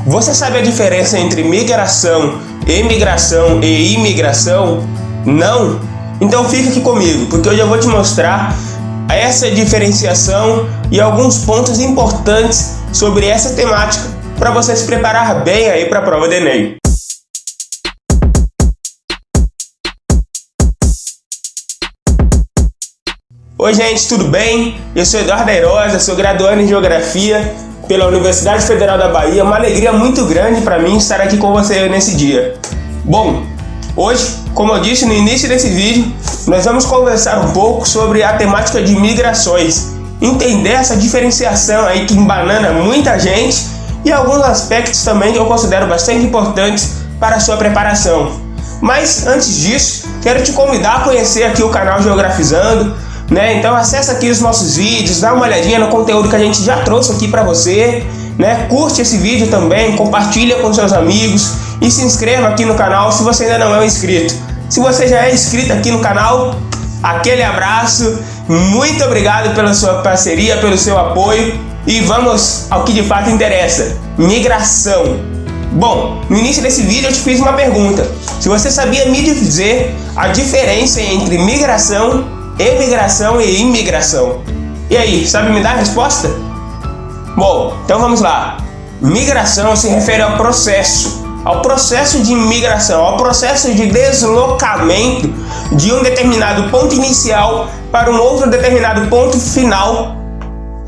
Você sabe a diferença entre migração, emigração e imigração? Não? Então fica aqui comigo, porque hoje eu vou te mostrar essa diferenciação e alguns pontos importantes sobre essa temática para você se preparar bem aí para a prova do Enem. Oi gente, tudo bem? Eu sou Eduardo Airosa, sou graduando em Geografia pela Universidade Federal da Bahia. Uma alegria muito grande para mim estar aqui com você nesse dia. Bom, hoje, como eu disse no início desse vídeo, nós vamos conversar um pouco sobre a temática de migrações, entender essa diferenciação aí que embanana muita gente e alguns aspectos também que eu considero bastante importantes para a sua preparação. Mas antes disso, quero te convidar a conhecer aqui o canal Geografizando, né? Então acessa aqui os nossos vídeos, dá uma olhadinha no conteúdo que a gente já trouxe aqui para você, né? Curte esse vídeo também, compartilha com seus amigos e se inscreva aqui no canal se você ainda não é um inscrito. Se você já é inscrito aqui no canal, aquele abraço, muito obrigado pela sua parceria, pelo seu apoio e vamos ao que de fato interessa: migração. Bom, no início desse vídeo eu te fiz uma pergunta: se você sabia me dizer a diferença entre migração, emigração e imigração. E aí, sabe me dar a resposta? Bom, então vamos lá. Migração se refere ao processo de imigração, ao processo de deslocamento de um determinado ponto inicial para um outro determinado ponto final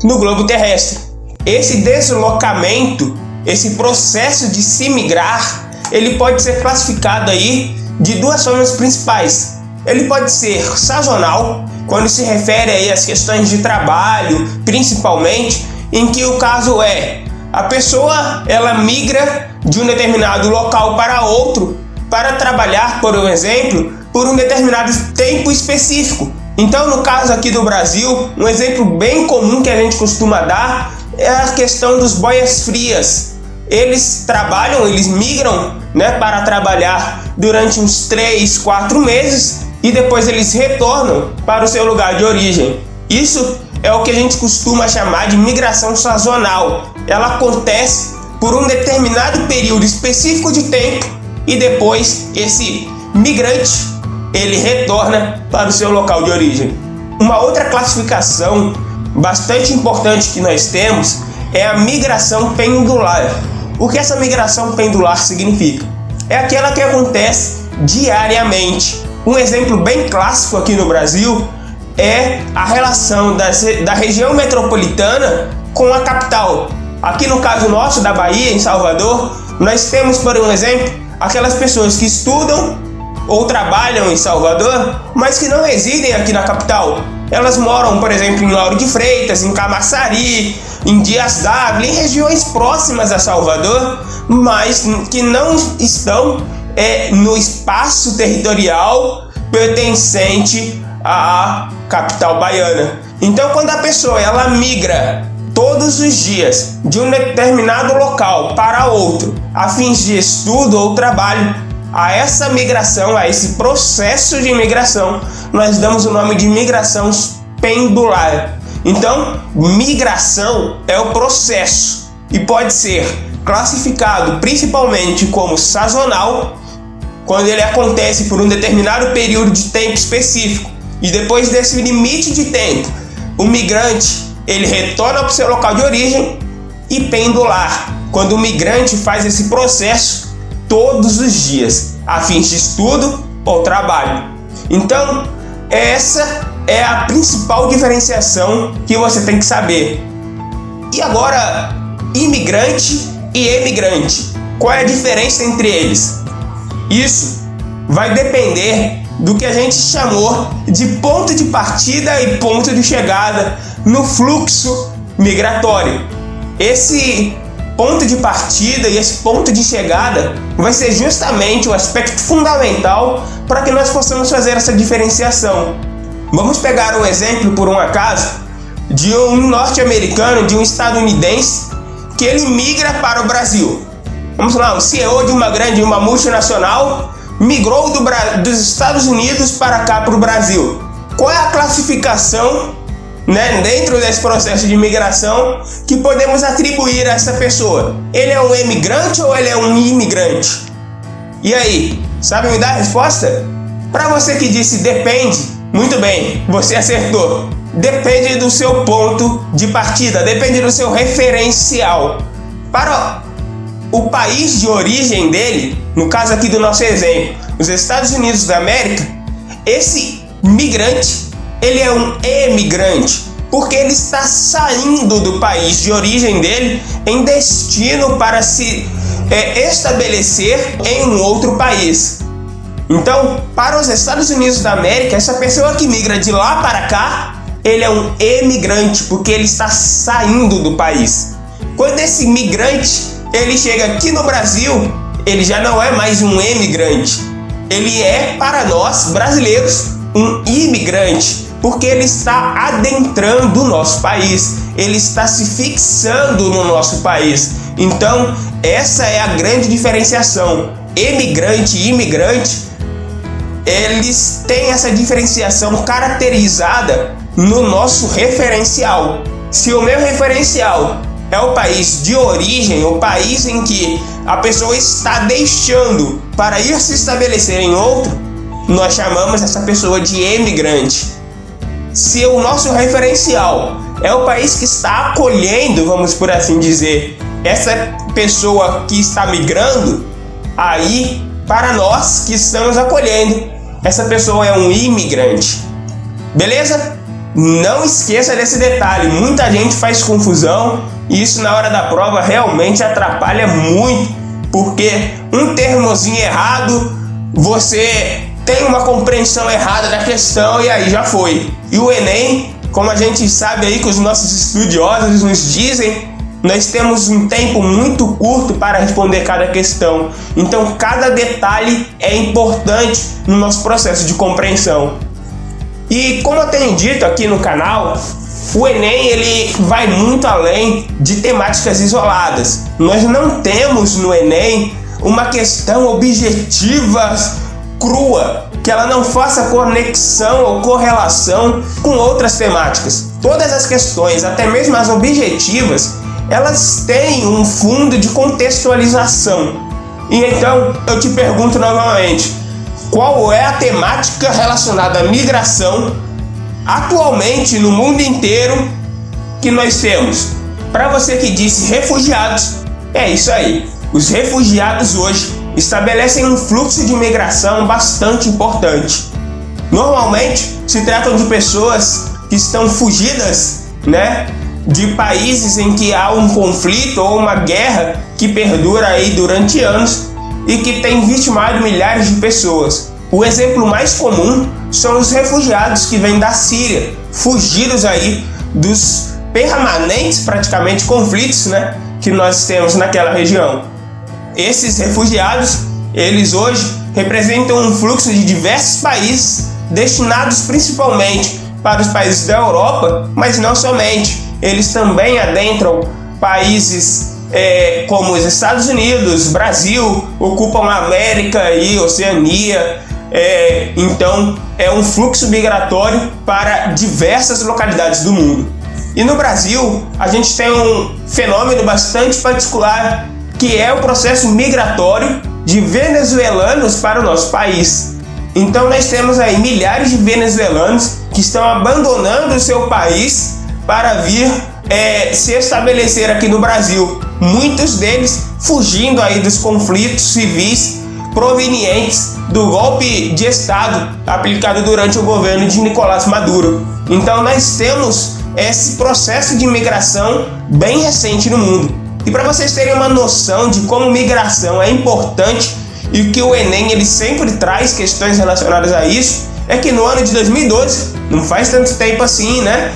no globo terrestre. Esse deslocamento, esse processo de se migrar, ele pode ser classificado aí de duas formas principais. Ele pode ser sazonal, quando se refere aí às questões de trabalho, principalmente, em que o caso é a pessoa ela migra de um determinado local para outro para trabalhar, por exemplo, por um determinado tempo específico. Então, no caso aqui do Brasil, um exemplo bem comum que a gente costuma dar é a questão dos boias frias. Eles trabalham, eles migram, né, para trabalhar durante uns 3, 4 meses e depois eles retornam para o seu lugar de origem. Isso é o que a gente costuma chamar de migração sazonal. Ela acontece por um determinado período específico de tempo e depois esse migrante ele retorna para o seu local de origem. Uma outra classificação bastante importante que nós temos é a migração pendular. O que essa migração pendular significa? É aquela que acontece diariamente. Um exemplo bem clássico aqui no Brasil é a relação da região metropolitana com a capital. Aqui no caso nosso, da Bahia, em Salvador, nós temos, por um exemplo, aquelas pessoas que estudam ou trabalham em Salvador, mas que não residem aqui na capital. Elas moram, por exemplo, em Lauro de Freitas, em Camaçari, em Dias d'Ávila, em regiões próximas a Salvador, mas que não estão no espaço territorial pertencente à capital baiana. Então, quando a pessoa ela migra todos os dias de um determinado local para outro, a fins de estudo ou trabalho, a essa migração, a esse processo de migração, nós damos o nome de migração pendular. Então, migração é o processo e pode ser classificado principalmente como sazonal, quando ele acontece por um determinado período de tempo específico e depois desse limite de tempo, o migrante ele retorna para o seu local de origem, e pendular, quando o migrante faz esse processo todos os dias, a fins de estudo ou trabalho. Então, essa é a principal diferenciação que você tem que saber. E agora, imigrante e emigrante, qual é a diferença entre eles? Isso vai depender do que a gente chamou de ponto de partida e ponto de chegada no fluxo migratório. Esse ponto de partida e esse ponto de chegada vai ser justamente o aspecto fundamental para que nós possamos fazer essa diferenciação. Vamos pegar um exemplo, por um acaso, de um norte-americano, de um estadunidense, que ele migra para o Brasil. Vamos lá, o CEO de uma multinacional migrou dos Estados Unidos para cá, para o Brasil. Qual é a classificação né, dentro desse processo de imigração que podemos atribuir a essa pessoa? Ele é um emigrante ou ele é um imigrante? E aí, sabe me dar a resposta? Para você que disse depende, muito bem, você acertou. Depende do seu ponto de partida, depende do seu referencial. Para o país de origem dele, no caso aqui do nosso exemplo, os Estados Unidos da América, esse migrante, ele é um emigrante, porque ele está saindo do país de origem dele em destino para se estabelecer em um outro país. Então, para os Estados Unidos da América, essa pessoa que migra de lá para cá, ele é um emigrante, porque ele está saindo do país. Quando esse migrante, ele chega aqui no Brasil, ele já não é mais um emigrante. Ele é, para nós, brasileiros, um imigrante, porque ele está adentrando o nosso país, ele está se fixando no nosso país. Então, essa é a grande diferenciação. Emigrante e imigrante, eles têm essa diferenciação caracterizada no nosso referencial. Se o meu referencial é o país de origem, o país em que a pessoa está deixando para ir se estabelecer em outro, nós chamamos essa pessoa de emigrante. Se o nosso referencial é o país que está acolhendo, vamos por assim dizer, essa pessoa que está migrando, aí, para nós que estamos acolhendo, essa pessoa é um imigrante. Beleza? Não esqueça desse detalhe. Muita gente faz confusão e isso na hora da prova realmente atrapalha muito, porque um termozinho errado, você tem uma compreensão errada da questão e aí já foi. E o Enem, como a gente sabe aí que os nossos estudiosos nos dizem, nós temos um tempo muito curto para responder cada questão. Então, cada detalhe é importante no nosso processo de compreensão. E como eu tenho dito aqui no canal, o Enem ele vai muito além de temáticas isoladas. Nós não temos no Enem uma questão objetiva, crua, que ela não faça conexão ou correlação com outras temáticas. Todas as questões, até mesmo as objetivas, elas têm um fundo de contextualização. E então eu te pergunto novamente, qual é a temática relacionada à migração atualmente no mundo inteiro que nós temos? Para você que disse refugiados, é isso aí. Os refugiados hoje estabelecem um fluxo de migração bastante importante. Normalmente se tratam de pessoas que estão fugidas, né, de países em que há um conflito ou uma guerra que perdura aí durante anos e que tem vitimado milhares de pessoas. O exemplo mais comum são os refugiados que vêm da Síria, fugidos aí dos permanentes praticamente conflitos, né, que nós temos naquela região. Esses refugiados, eles hoje representam um fluxo de diversos países destinados principalmente para os países da Europa, mas não somente. Eles também adentram países como os Estados Unidos, Brasil, ocupam a América e Oceania. Então é um fluxo migratório para diversas localidades do mundo. E no Brasil a gente tem um fenômeno bastante particular, que é o processo migratório de venezuelanos para o nosso país. Então nós temos aí milhares de venezuelanos que estão abandonando o seu país para vir se estabelecer aqui no Brasil. Muitos deles fugindo aí dos conflitos civis provenientes do golpe de Estado aplicado durante o governo de Nicolás Maduro. Então nós temos esse processo de migração bem recente no mundo. E para vocês terem uma noção de como migração é importante e que o Enem ele sempre traz questões relacionadas a isso, é que no ano de 2012, não faz tanto tempo assim, né?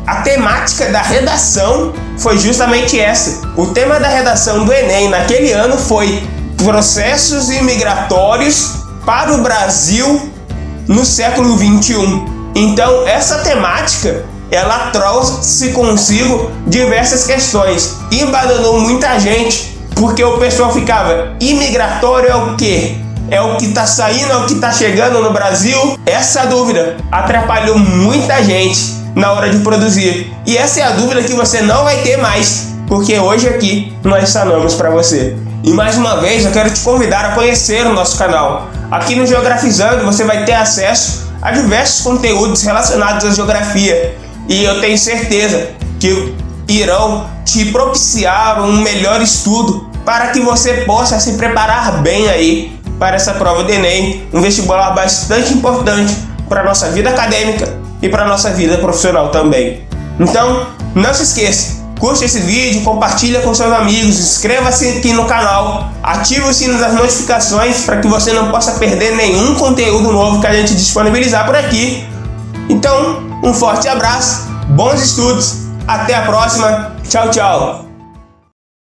A temática da redação foi justamente essa. O tema da redação do Enem naquele ano foi processos imigratórios para o Brasil no século XXI. Então essa temática ela trouxe consigo diversas questões e embananou muita gente, porque o pessoal ficava, imigratório é o quê? É o que está saindo, é o que está chegando no Brasil? Essa dúvida atrapalhou muita gente na hora de produzir. E essa é a dúvida que você não vai ter mais, porque hoje aqui nós sanamos para você. E mais uma vez eu quero te convidar a conhecer o nosso canal. Aqui no Geografizando você vai ter acesso a diversos conteúdos relacionados à geografia. E eu tenho certeza que irão te propiciar um melhor estudo para que você possa se preparar bem aí para essa prova do Enem, um vestibular bastante importante para a nossa vida acadêmica e para a nossa vida profissional também. Então, não se esqueça, curte esse vídeo, compartilha com seus amigos, inscreva-se aqui no canal, ative o sino das notificações para que você não possa perder nenhum conteúdo novo que a gente disponibilizar por aqui. Então, um forte abraço, bons estudos, até a próxima, tchau, tchau!